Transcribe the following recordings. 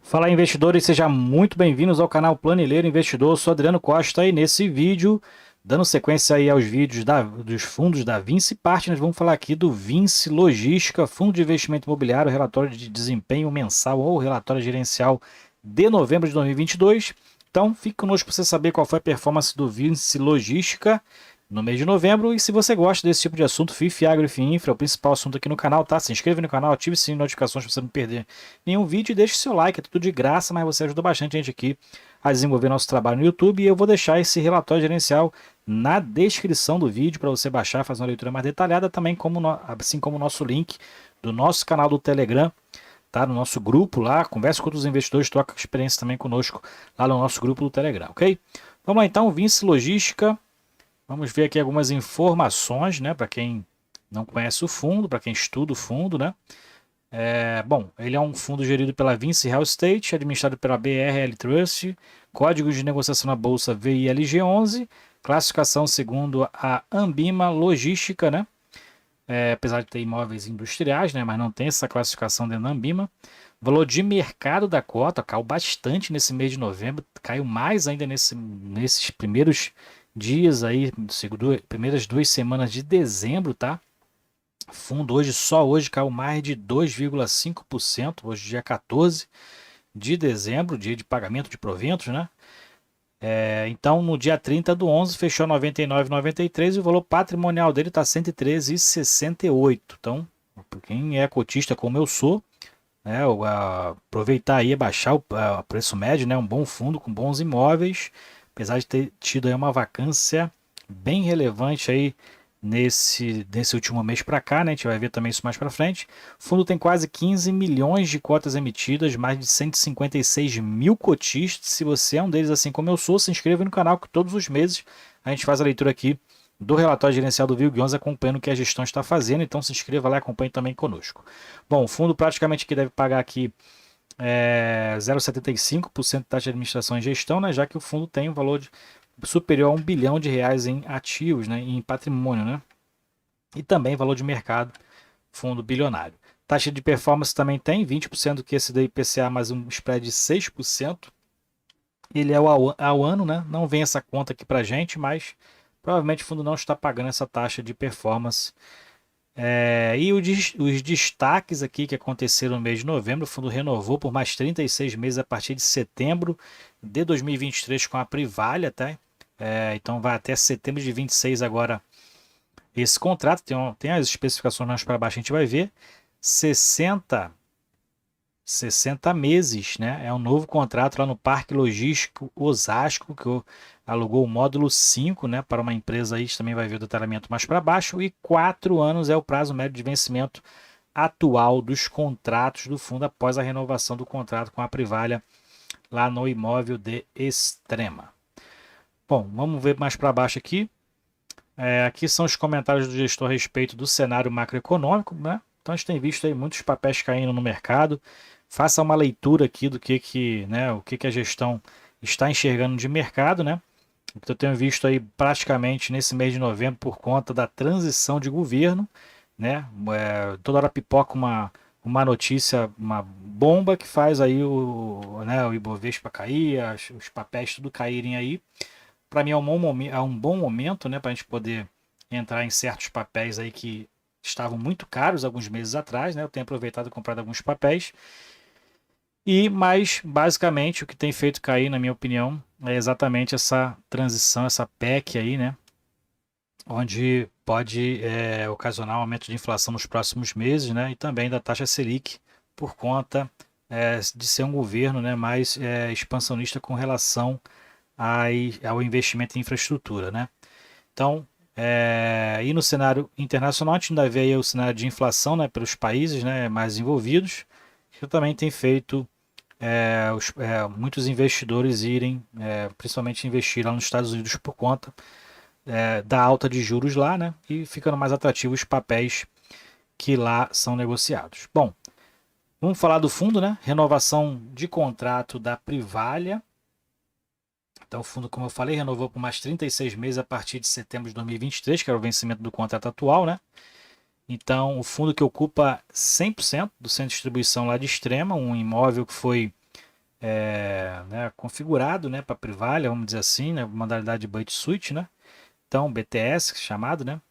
Fala investidores, sejam muito bem-vindos ao canal Planilheiro Investidor. Eu sou Adriano Costa e nesse vídeo, dando sequência aí aos vídeos dos fundos da Vinci Partners, vamos falar aqui do Vinci Logística, Fundo de Investimento Imobiliário, relatório de desempenho mensal ou relatório gerencial de novembro de 2022. Então, fique conosco para você saber qual foi a performance do Vinci Logística no mês de novembro. E se você gosta desse tipo de assunto, FIF, Agro e FIINFRA, é o principal assunto aqui no canal, tá? Se inscreva no canal, ative o sininho de notificações para você não perder nenhum vídeo e deixe seu like, é tudo de graça, mas você ajuda bastante a gente aqui a desenvolver nosso trabalho no YouTube. E eu vou deixar esse relatório gerencial na descrição do vídeo para você baixar, fazer uma leitura mais detalhada, também assim como o nosso link do nosso canal do Telegram, tá? No nosso grupo lá, conversa com outros investidores, troca experiência também conosco lá no nosso grupo do Telegram, ok? Vamos lá então, Vinci Logística. Vamos ver aqui algumas informações, né, para quem não conhece o fundo, para quem estuda o fundo, né? Bom, ele é um fundo gerido pela Vinci Real Estate, administrado pela BRL Trust, código de negociação na bolsa VILG11, classificação segundo a Ambima Logística, né? Apesar de ter imóveis industriais, né, mas não tem essa classificação dentro da Ambima. Valor de mercado da cota caiu bastante nesse mês de novembro, caiu mais ainda nesses primeiros dias aí, primeiras 2 semanas de dezembro, tá? Fundo só hoje caiu mais de 2,5%, hoje dia 14 de dezembro, dia de pagamento de proventos, né? Então no dia 30 do 11 fechou 99,93 e o valor patrimonial dele está 113,68. Então, quem é cotista como eu sou, né, aproveitar aí, baixar o preço médio, né, um bom fundo com bons imóveis, apesar de ter tido aí uma vacância bem relevante aí nesse último mês para cá, né, a gente vai ver também isso mais para frente. O fundo tem quase 15 milhões de cotas emitidas, mais de 156 mil cotistas. Se você é um deles, assim como eu sou, se inscreva no canal que todos os meses a gente faz a leitura aqui do relatório gerencial do VILG11 acompanhando o que a gestão está fazendo, então se inscreva lá e acompanhe também conosco. Bom, o fundo praticamente que deve pagar aqui 0,75% de taxa de administração e gestão, né, já que o fundo tem um valor superior a R$ 1 bilhão em ativos, né, em patrimônio, né, e também valor de mercado, fundo bilionário. Taxa de performance também tem 20% do que esse da IPCA mais um spread de 6%. Ele é ao ano, né? Não vem essa conta aqui para gente, mas provavelmente o fundo não está pagando essa taxa de performance. E os destaques aqui que aconteceram no mês de novembro, o fundo renovou por mais 36 meses a partir de setembro de 2023 com a Privalha, tá? Então vai até setembro de 26 agora esse contrato, tem as especificações mais para baixo, a gente vai ver. 60 meses, né? É um novo contrato lá no Parque Logístico Osasco, que alugou o módulo 5, né, para uma empresa aí, também vai ver o detalhamento mais para baixo, e 4 anos é o prazo médio de vencimento atual dos contratos do fundo após a renovação do contrato com a Privalha lá no imóvel de Extrema. Bom, vamos ver mais para baixo aqui. Aqui são os comentários do gestor a respeito do cenário macroeconômico, né? Então a gente tem visto aí muitos papéis caindo no mercado. Faça uma leitura aqui do né, o que a gestão está enxergando de mercado, né? O que eu tenho visto aí praticamente nesse mês de novembro por conta da transição de governo, né? Toda hora pipoca uma notícia, uma bomba que faz aí o Ibovespa cair, os papéis tudo caírem aí. Para mim é um bom momento, né, para a gente poder entrar em certos papéis aí que estavam muito caros alguns meses atrás, né? Eu tenho aproveitado e comprado alguns papéis. Mas basicamente o que tem feito cair, na minha opinião, é exatamente essa transição, essa PEC aí, né? Onde pode ocasionar um aumento de inflação nos próximos meses, né? E também da taxa Selic por conta de ser um governo, né, mais expansionista com relação ao investimento em infraestrutura, né? Então, e no cenário internacional, a gente ainda vê aí o cenário de inflação, né, pelos países, né, mais envolvidos, que também tem feito muitos investidores irem, principalmente investir lá nos Estados Unidos por conta da alta de juros lá, né, e ficando mais atrativos os papéis que lá são negociados. Bom, vamos falar do fundo, né? Renovação de contrato da Privalha. Então o fundo, como eu falei, renovou por mais 36 meses a partir de setembro de 2023, que era o vencimento do contrato atual, né? Então, o fundo que ocupa 100% do centro de distribuição lá de Extrema, um imóvel que foi né, configurado, né, para Privalia, vamos dizer assim, né, modalidade de Budget Suite, né? Então, BTS chamado, né?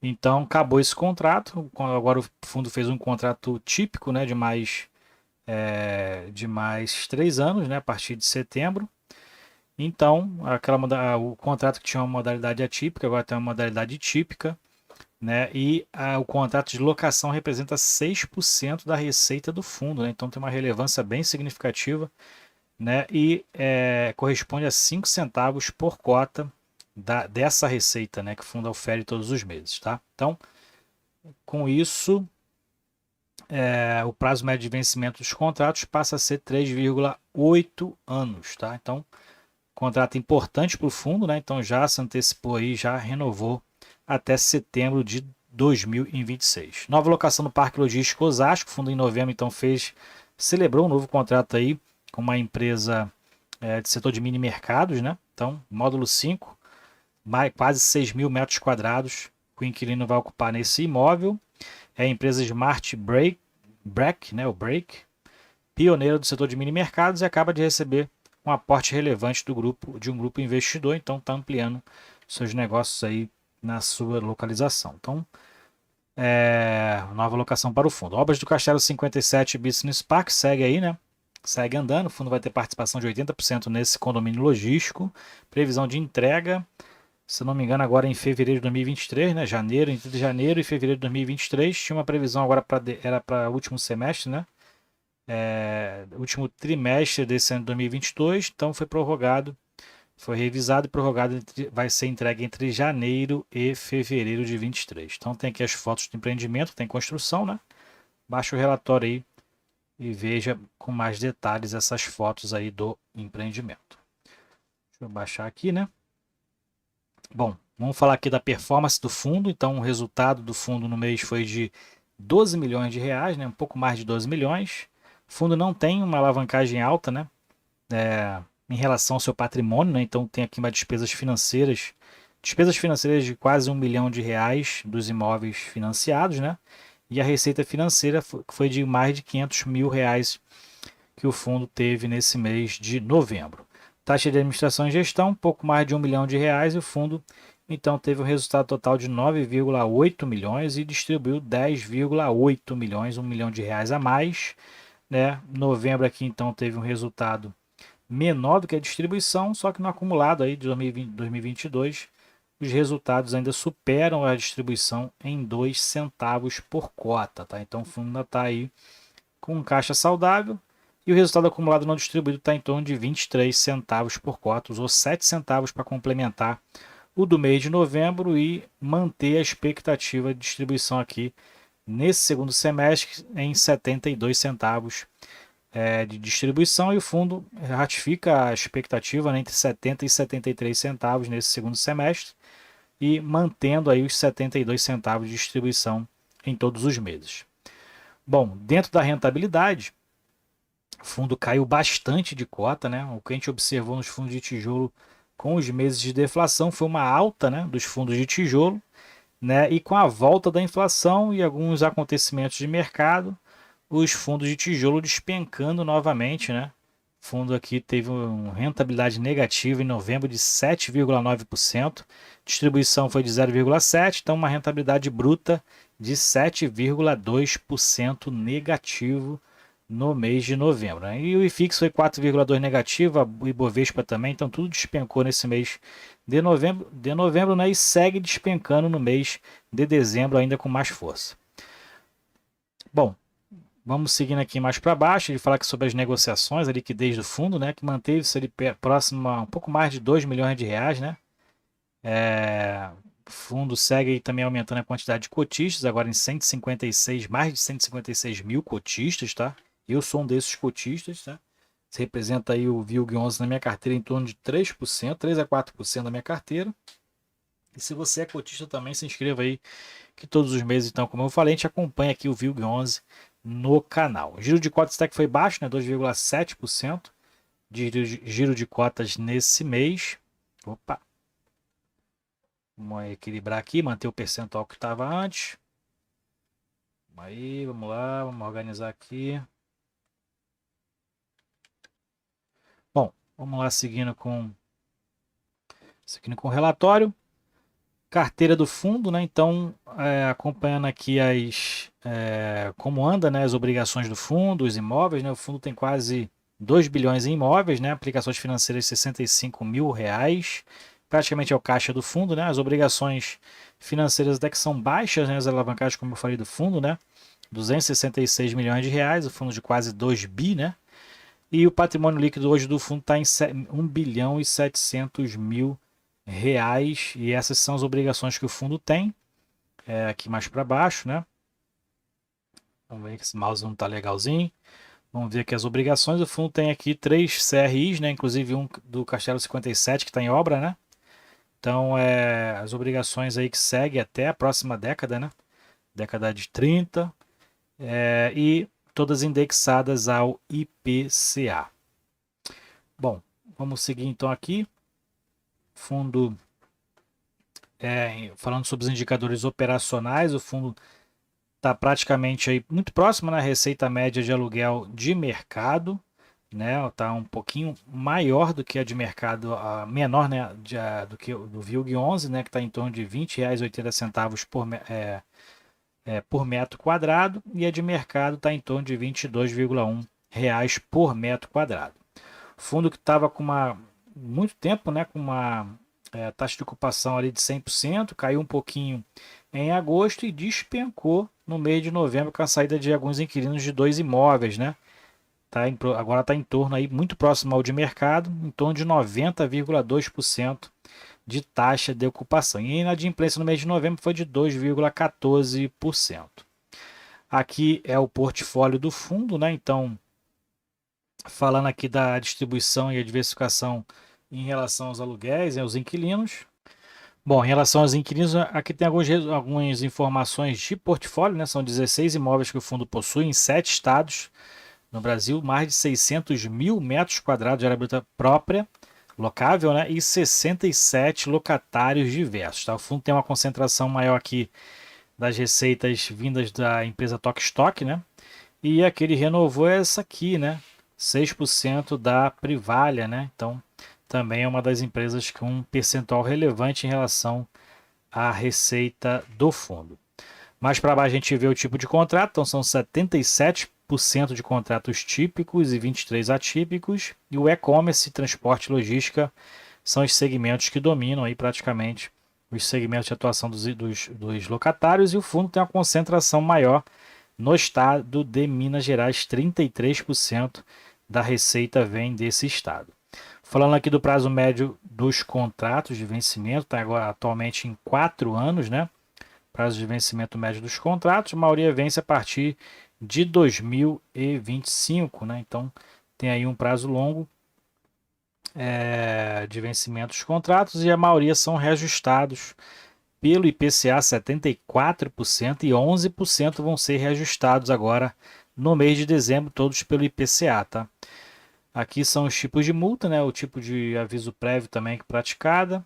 Então, acabou esse contrato. Agora o fundo fez um contrato típico, né, de mais 3 anos, né, a partir de setembro. Então, o contrato que tinha uma modalidade atípica, agora tem uma modalidade típica, né? E o contrato de locação representa 6% da receita do fundo, né? Então tem uma relevância bem significativa, né? E corresponde a 5 centavos por cota dessa receita, né? Que o fundo ofere todos os meses, tá? Então, com isso, o prazo médio de vencimento dos contratos passa a ser 3,8 anos, tá? Então, contrato importante para o fundo, né? Então já se antecipou aí, já renovou até setembro de 2026. Nova locação no Parque Logístico Osasco, o fundo em novembro então celebrou um novo contrato aí com uma empresa de setor de mini mercados, né? Então, módulo 5, quase 6 mil metros quadrados, que o inquilino vai ocupar nesse imóvel. É a empresa Smart Break, né? O Break, pioneira do setor de mini mercados e acaba de receber um aporte relevante de um grupo investidor, então está ampliando seus negócios aí na sua localização. Então, nova locação para o fundo. Obras do Castelo 57 Business Park segue aí, né? Segue andando. O fundo vai ter participação de 80% nesse condomínio logístico. Previsão de entrega, se não me engano, agora em fevereiro de 2023, né? Entre janeiro e fevereiro de 2023. Tinha uma previsão agora era para o último semestre, né? Último trimestre desse ano de 2022, então foi revisado e prorrogado, vai ser entregue entre janeiro e fevereiro de 23. Então tem aqui as fotos do empreendimento, tem construção, né? Baixa o relatório aí e veja com mais detalhes essas fotos aí do empreendimento. Deixa eu baixar aqui, né? Bom, vamos falar aqui da performance do fundo. Então o resultado do fundo no mês foi de 12 milhões de reais, né? Um pouco mais de 12 milhões. O fundo não tem uma alavancagem alta, né? Em relação ao seu patrimônio, né? Então tem aqui uma despesas financeiras de quase 1 milhão de reais dos imóveis financiados, né? E a receita financeira foi de mais de 500 mil reais que o fundo teve nesse mês de novembro. Taxa de administração e gestão, um pouco mais de 1 milhão de reais, e o fundo então teve um resultado total de 9,8 milhões e distribuiu 10,8 milhões, 1 milhão de reais a mais, né? Novembro aqui então teve um resultado menor do que a distribuição, só que no acumulado aí de 2022, os resultados ainda superam a distribuição em 2 centavos por cota, tá? Então o fundo ainda está aí com um caixa saudável e o resultado acumulado não distribuído está em torno de 23 centavos por cota, usou 7 centavos para complementar o do mês de novembro e manter a expectativa de distribuição aqui nesse segundo semestre em 72 centavos de distribuição, e o fundo ratifica a expectativa, né, entre 70 e 73 centavos nesse segundo semestre e mantendo aí os 72 centavos de distribuição em todos os meses. Bom, dentro da rentabilidade, o fundo caiu bastante de cota, né? O que a gente observou nos fundos de tijolo com os meses de deflação foi uma alta, né, dos fundos de tijolo, né? E com a volta da inflação e alguns acontecimentos de mercado, os fundos de tijolo despencando novamente, né? O fundo aqui teve uma rentabilidade negativa em novembro de 7,9%, distribuição foi de 0,7%, então uma rentabilidade bruta de 7,2% negativo no mês de novembro, né? E o IFIX foi 4,2% negativo, o Ibovespa também, então tudo despencou nesse mês de novembro, né? E segue despencando no mês de dezembro ainda com mais força. Bom, vamos seguindo aqui mais para baixo, ele fala aqui sobre as negociações, a liquidez do fundo, né, que manteve-se ali próximo a um pouco mais de 2 milhões de reais, né? O fundo segue também aumentando a quantidade de cotistas, agora em 156, mais de 156 mil cotistas, tá? Eu sou um desses cotistas, tá? Isso representa aí o VILG11 na minha carteira em torno de 3%, 3 a 4% da minha carteira. E se você é cotista também, se inscreva aí, que todos os meses, então, como eu falei, a gente acompanha aqui o VILG11 no canal. O giro de cotas até que foi baixo, né? 2,7% de giro de cotas nesse mês. Opa! Vamos equilibrar aqui, manter o percentual que estava antes. Aí, vamos lá, vamos organizar aqui. Vamos lá seguindo com o relatório. Carteira do fundo, né? Então, acompanhando aqui como anda, né, as obrigações do fundo, os imóveis, né? O fundo tem quase 2 bilhões em imóveis, né? Aplicações financeiras 65 mil reais. Praticamente é o caixa do fundo, né? As obrigações financeiras até que são baixas, né? As alavancagens, como eu falei, do fundo, né? 266 milhões de reais, o fundo de quase 2 bi, né? E o patrimônio líquido hoje do fundo está em 1 bilhão e 700 mil reais. E essas são as obrigações que o fundo tem. Aqui mais para baixo, né? Vamos ver que esse mouse não está legalzinho. Vamos ver aqui as obrigações. O fundo tem aqui 3 CRIs, né? Inclusive um do Castelo 57 que está em obra, né? Então, as obrigações aí que seguem até a próxima década, né? Década de 30. E todas indexadas ao IPCA. Bom, vamos seguir então aqui. Fundo, falando sobre os indicadores operacionais, o fundo está praticamente aí muito próximo na receita média de aluguel de mercado, né? Está um pouquinho maior do que a de mercado, menor, né? Do que do VILG 11, né? Que está em torno de R$ 20,80 por metro quadrado, e a de mercado está em torno de R$ 22,1 por metro quadrado. Fundo que estava com muito tempo, né, com uma taxa de ocupação ali de 100%, caiu um pouquinho em agosto e despencou no mês de novembro com a saída de alguns inquilinos de 2 imóveis, né? Agora está em torno aí, muito próximo ao de mercado, em torno de 90,2% de taxa de ocupação. E a inadimplência no mês de novembro foi de 2,14%. Aqui é o portfólio do fundo, né? Então, falando aqui da distribuição e a diversificação em relação aos aluguéis e aos inquilinos. Bom, em relação aos inquilinos, aqui tem algumas informações de portfólio, né? São 16 imóveis que o fundo possui em 7 estados no Brasil, mais de 600 mil metros quadrados de área bruta própria, locável, né? E 67 locatários diversos. Tá? O fundo tem uma concentração maior aqui das receitas vindas da empresa Tokstok, né? E a que ele renovou é essa aqui, né? 6% da Privalha, né? Então, também é uma das empresas com um percentual relevante em relação à receita do fundo. Mais para baixo a gente vê o tipo de contrato, então são 77% de contratos típicos e 23% atípicos. E o e-commerce, transporte e logística são os segmentos que dominam aí praticamente os segmentos de atuação dos locatários. E o fundo tem uma concentração maior no estado de Minas Gerais, 33% da receita vem desse estado. Falando aqui do prazo médio dos contratos de vencimento, está agora atualmente em 4 anos, né? Prazo de vencimento médio dos contratos, a maioria vence a partir de 2025, né? Então tem aí um prazo longo de vencimento dos contratos e a maioria são reajustados pelo IPCA 74% e 11% vão ser reajustados agora no mês de dezembro, todos pelo IPCA, tá? Aqui são os tipos de multa, né? O tipo de aviso prévio também que praticada.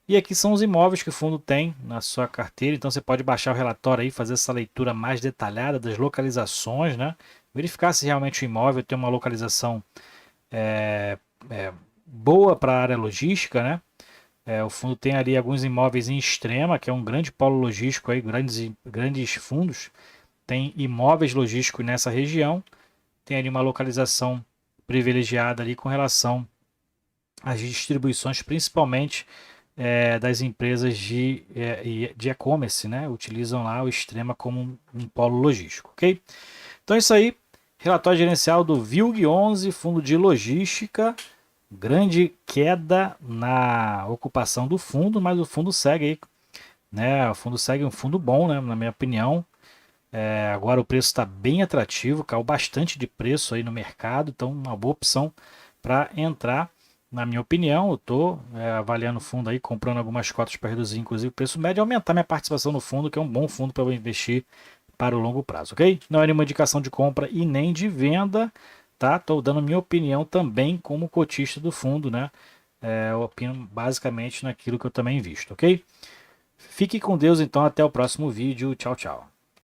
E aqui são os imóveis que o fundo tem na sua carteira, então você pode baixar o relatório aí, fazer essa leitura mais detalhada das localizações, né? Verificar se realmente o imóvel tem uma localização boa para a área logística, né? O fundo tem ali alguns imóveis em Extrema, que é um grande polo logístico aí, grandes fundos. Tem imóveis logísticos nessa região. Tem ali uma localização privilegiada ali com relação às distribuições, principalmente das empresas de e-commerce, né? Utilizam lá o Extrema como um polo logístico, ok? Então é isso aí. Relatório gerencial do VILG 11, fundo de logística. Grande queda na ocupação do fundo, mas o fundo segue aí, né? O fundo segue um fundo bom, né? Na minha opinião. Agora o preço está bem atrativo, caiu bastante de preço aí no mercado, então uma boa opção para entrar. Na minha opinião, eu estou avaliando o fundo aí, comprando algumas cotas para reduzir, inclusive, o preço médio e aumentar minha participação no fundo, que é um bom fundo para eu investir para o longo prazo, ok? Não é nenhuma indicação de compra e nem de venda, tá? Estou dando minha opinião também como cotista do fundo, né? Eu opino basicamente naquilo que eu também invisto, ok? Fique com Deus, então, até o próximo vídeo. Tchau, tchau.